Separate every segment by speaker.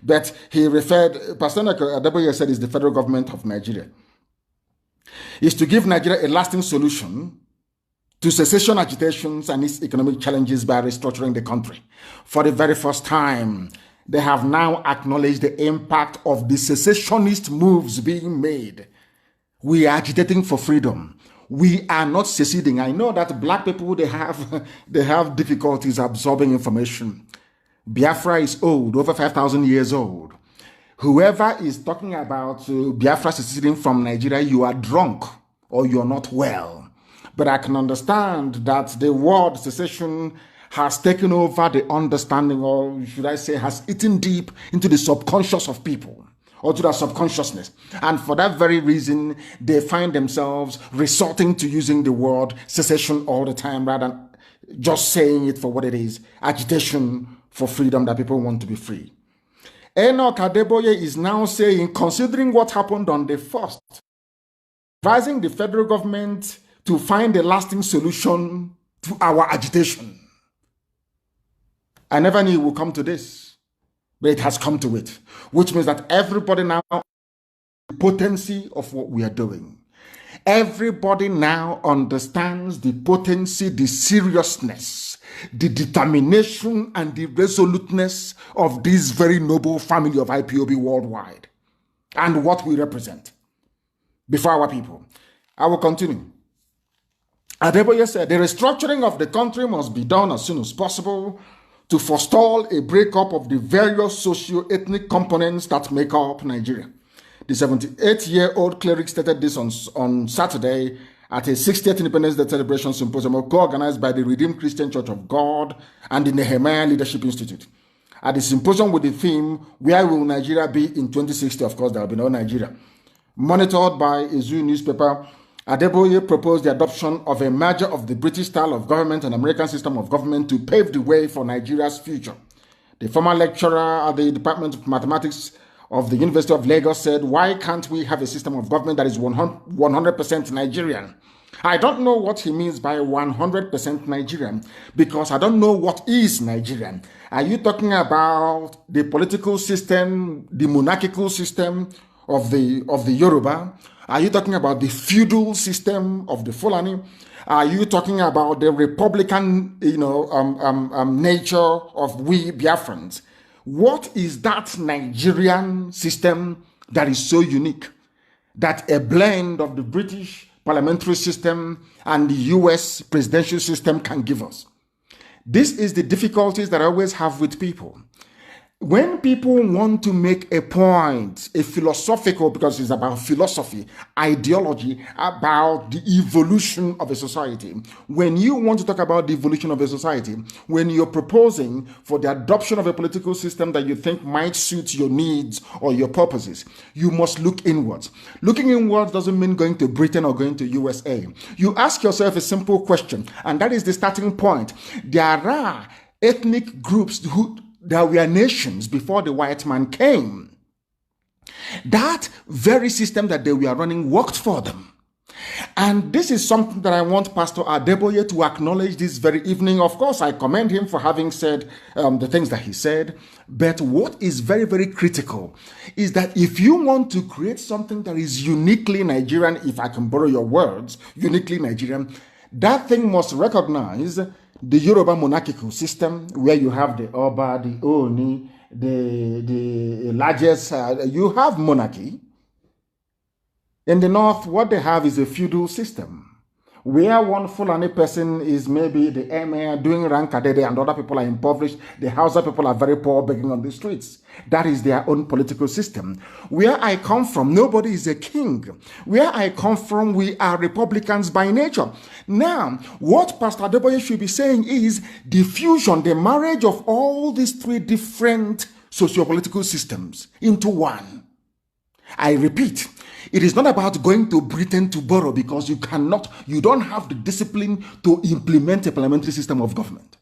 Speaker 1: But he referred, Pastor Adeboye said, is the federal government of Nigeria. Is to give Nigeria a lasting solution to cessation agitations and its economic challenges by restructuring the country. For the very first time, they have now acknowledged the impact of the cessationist moves being made. We are agitating for freedom. We are not seceding. I know that black people, they have difficulties absorbing information. Biafra is old, over 5,000 years old. Whoever is talking about Biafra seceding from Nigeria, you are drunk or you are not well. But I can understand that the word cessation has taken over the understanding, or should I say, has eaten deep into the subconscious of people, or to their subconsciousness. And for that very reason, they find themselves resorting to using the word cessation all the time, rather than just saying it for what it is, agitation for freedom, that people want to be free. Adeboye is now saying, considering what happened on the 1st, advising the federal government to find a lasting solution to our agitation. I never knew it would come to this, but it has come to it, which means that everybody now knows the potency of what we are doing. Everybody now understands the potency, the seriousness, the determination, and the resoluteness of this very noble family of IPOB worldwide and what we represent before our people. I will continue. Adeboye said, the restructuring of the country must be done as soon as possible to forestall a breakup of the various socio-ethnic components that make up Nigeria. The 78-year-old cleric stated this on Saturday at a 60th Independence Day celebration symposium co-organized by the Redeemed Christian Church of God and the Nehemiah Leadership Institute. At the symposium with the theme, Where Will Nigeria Be in 2060? Of course, there will be no Nigeria. Monitored by a Zoo newspaper, Adeboye proposed the adoption of a merger of the British style of government and American system of government to pave the way for Nigeria's future. The former lecturer at the Department of Mathematics of the University of Lagos said, why can't we have a system of government that is 100% Nigerian? I don't know what he means by 100% Nigerian, because I don't know what is Nigerian. Are you talking about the political system, the monarchical system of the Yoruba? Are you talking about the feudal system of the Fulani? Are you talking about the republican, nature of we Biafrans? What is that Nigerian system that is so unique, that a blend of the British parliamentary system and the US presidential system can give us? This is the difficulties that I always have with people. When people want to make a point, a philosophical, because it's about philosophy, ideology, about the evolution of a society, when you want to talk about the evolution of a society, when you're proposing for the adoption of a political system that you think might suit your needs or your purposes, you must look inwards. Looking inwards doesn't mean going to Britain or going to USA. You ask yourself a simple question, and that is the starting point. There are ethnic groups there were nations before the white man came. That very system that they were running worked for them. And this is something that I want Pastor Adeboye to acknowledge this very evening. Of course, I commend him for having said the things that he said. But what is very, very critical is that if you want to create something that is uniquely Nigerian, if I can borrow your words, uniquely Nigerian, that thing must recognize the Yoruba monarchical system, where you have the Oba, the Oni, the largest, you have monarchy. In the north, what they have is a feudal system, where one Fulani person is maybe the emir doing rankadede and other people are impoverished. The Hausa people are very poor, begging on the streets. That is their own political system. Where I come from, nobody is a king. Where I come from, we are Republicans by nature. Now, what Pastor Adeboye should be saying is the fusion, the marriage of all these three different socio-political systems into one. I repeat, it is not about going to Britain to borrow, because you don't have the discipline to implement a parliamentary system of government.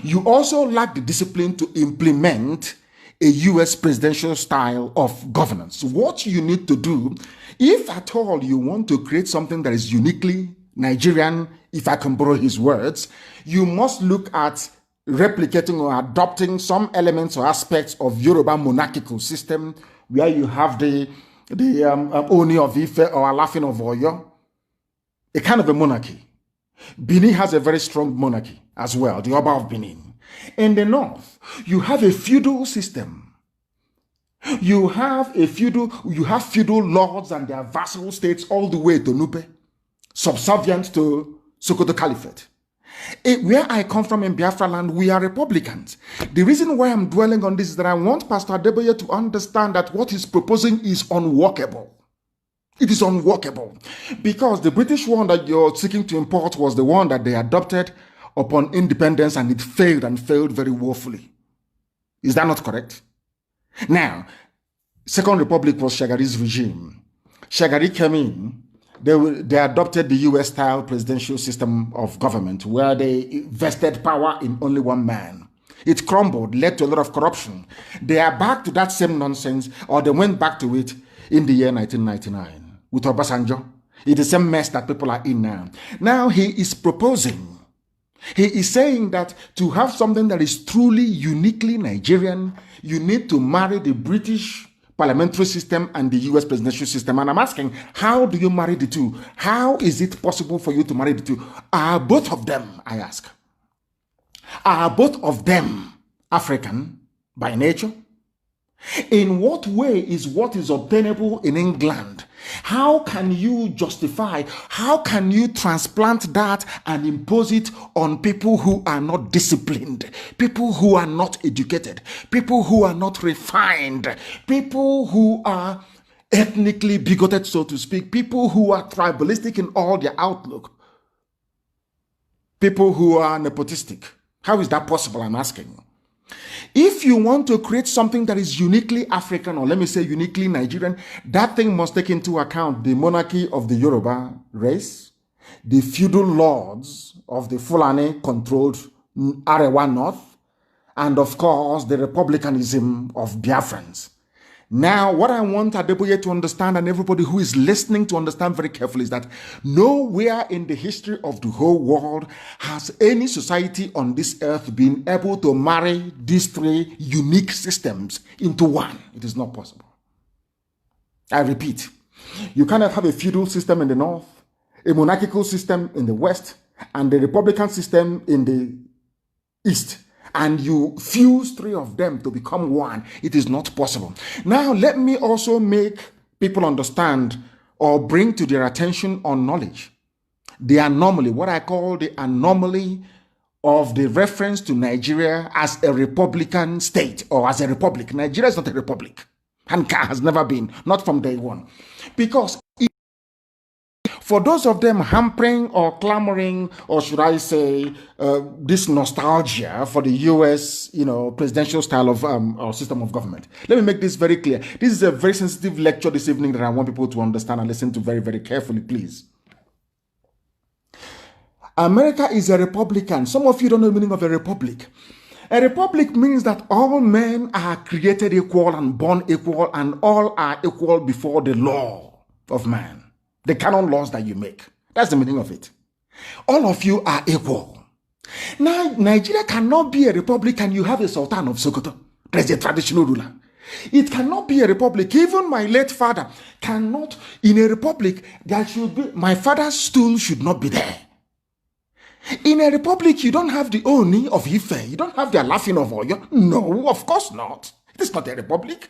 Speaker 1: You also lack the discipline to implement a US presidential style of governance. What you need to do, if at all you want to create something that is uniquely Nigerian, if I can borrow his words, you must look at replicating or adopting some elements or aspects of Yoruba monarchical system, where you have the Oni of Ife or Alafin of Oyo, a kind of a monarchy. Benin has a very strong monarchy as well, the Oba of Benin. In the north, you have a feudal system. You have feudal lords and their vassal states all the way to Nupe, subservient to Sokoto Caliphate. Where I come from in Biafra land, we are Republicans. The reason why I'm dwelling on this is that I want Pastor Adeboye to understand that what he's proposing is unworkable. It is unworkable. Because the British one that you're seeking to import was the one that they adopted upon independence, and it failed, and failed very woefully. Is that not correct? Now, Second Republic was Shagari's regime. Shagari came in. They adopted the US-style presidential system of government where they vested power in only one man. It crumbled, led to a lot of corruption. They are back to that same nonsense, or they went back to it in the year 1999 with Obasanjo. It's the same mess that people are in now. Now he is proposing, he is saying that to have something that is truly uniquely Nigerian, you need to marry the British parliamentary system and the US presidential system. And I'm asking, how do you marry the two? How is it possible for you to marry the two? Are both of them, I ask, are both of them African by nature? In what way is what is obtainable in England? How can you justify, how can you transplant that and impose it on people who are not disciplined, people who are not educated, people who are not refined, people who are ethnically bigoted, so to speak, people who are tribalistic in all their outlook, people who are nepotistic? How is that possible, I'm asking? If you want to create something that is uniquely African, or let me say uniquely Nigerian, that thing must take into account the monarchy of the Yoruba race, the feudal lords of the Fulani-controlled Arewa North, and of course, the republicanism of Biafrans. Now, what I want Adeboye to understand, and everybody who is listening to understand very carefully, is that nowhere in the history of the whole world has any society on this earth been able to marry these three unique systems into one. It is not possible. I repeat, you cannot have a feudal system in the north, a monarchical system in the west, and a republican system in the east, and you fuse three of them to become one. It is not possible. Now, let me also make people understand or bring to their attention on knowledge the anomaly, what I call the anomaly of the reference to Nigeria as a republican state or as a republic. Nigeria is not a republic and has never been, not from day one. Because for those of them hampering or clamoring, or should I say, this nostalgia for the US, presidential style of or system of government. Let me make this very clear. This is a very sensitive lecture this evening that I want people to understand and listen to very, very carefully, please. America is a republican. Some of you don't know the meaning of a republic. A republic means that all men are created equal and born equal, and all are equal before the law of man. The canon laws that you make. That's the meaning of it. All of you are equal. Now, Nigeria cannot be a republic and you have a Sultan of Sokoto. There's a traditional ruler. It cannot be a republic. Even my late father cannot, in a republic, there should be, my father's stool should not be there. In a republic, you don't have the Oni of Ife. You don't have the Alafin of Oyo. No, of course not. It is not a republic.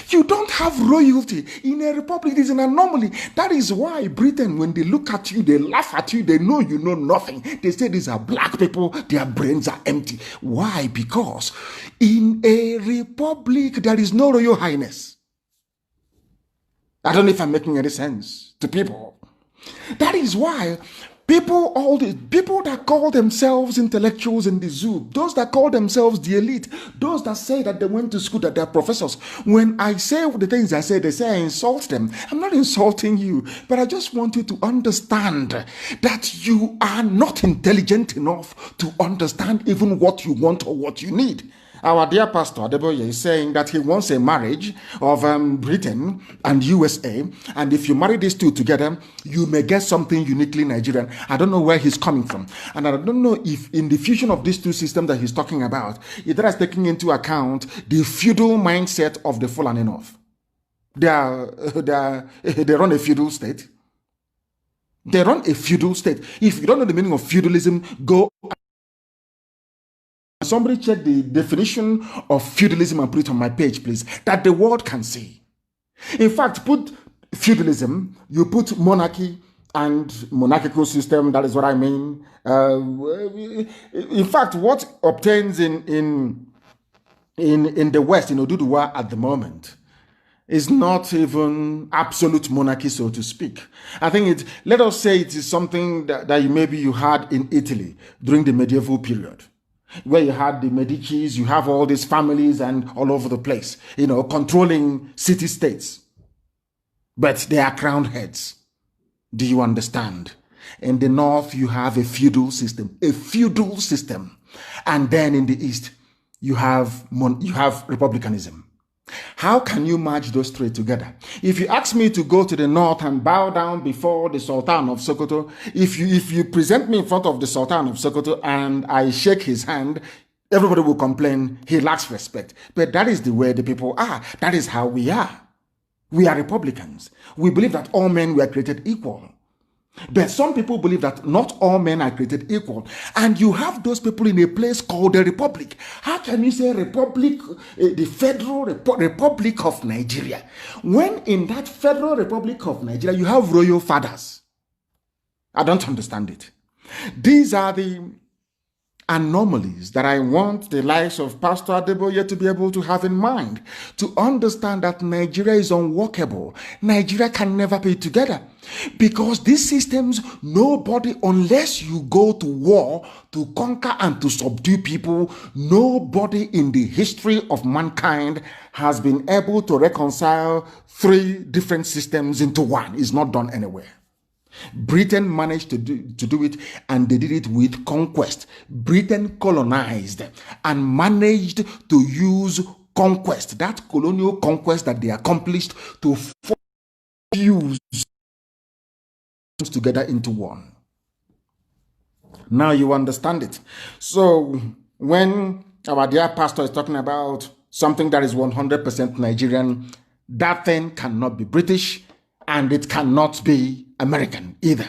Speaker 1: You don't have royalty. In a republic, it is an anomaly. That is why Britain, when they look at you, they laugh at you, they know you know nothing. They say these are black people, their brains are empty. Why? Because in a republic, there is no royal highness. I don't know if I'm making any sense to people. That is why all the people that call themselves intellectuals in the zoo, those that call themselves the elite, those that say that they went to school, that they're professors, when I say the things I say, they say I insult them. I'm not insulting you, but I just want you to understand that you are not intelligent enough to understand even what you want or what you need. Our dear Pastor Adeboye is saying that he wants a marriage of Britain and USA, and if you marry these two together, you may get something uniquely Nigerian. I don't know where he's coming from, and I don't know if in the fusion of these two systems that he's talking about, it is taking into account the feudal mindset of the Fulani North. They run a feudal state. They run a feudal state. If you don't know the meaning of feudalism, go. Somebody check the definition of feudalism and put it on my page, please, that the world can see. In fact, put feudalism, you put monarchy and monarchical system, that is what I mean. In fact, what obtains in the West, in Oduduwa at the moment, is not even absolute monarchy, so to speak. I think let us say it is something that maybe you had in Italy during the medieval period, where you had the Medicis, you have all these families and all over the place, controlling city-states. But they are crowned heads. Do you understand? In the north, you have a feudal system. And then in the east, you have republicanism. How can you match those three together? If you ask me to go to the north and bow down before the Sultan of Sokoto, if you present me in front of the Sultan of Sokoto and I shake his hand, everybody will complain he lacks respect. But that is the way the people are. That is how we are. We are Republicans. We believe that all men were created equal. But some people believe that not all men are created equal. And you have those people in a place called the Republic. How can you say Republic, the Federal Republic of Nigeria, when in that Federal Republic of Nigeria you have royal fathers? I don't understand it. These are the anomalies that I want the likes of Pastor Adeboye to be able to have in mind, to understand that Nigeria is unworkable. Nigeria can never be together. Because these systems, nobody, unless you go to war to conquer and to subdue people, nobody in the history of mankind has been able to reconcile three different systems into one. It's not done anywhere. Britain managed to do it, and they did it with conquest. Britain colonized and managed to use conquest, that colonial conquest that they accomplished, to fuse together into one. Now you understand it. So when our dear pastor is talking about something that is 100% Nigerian, that thing cannot be British, and it cannot be American either.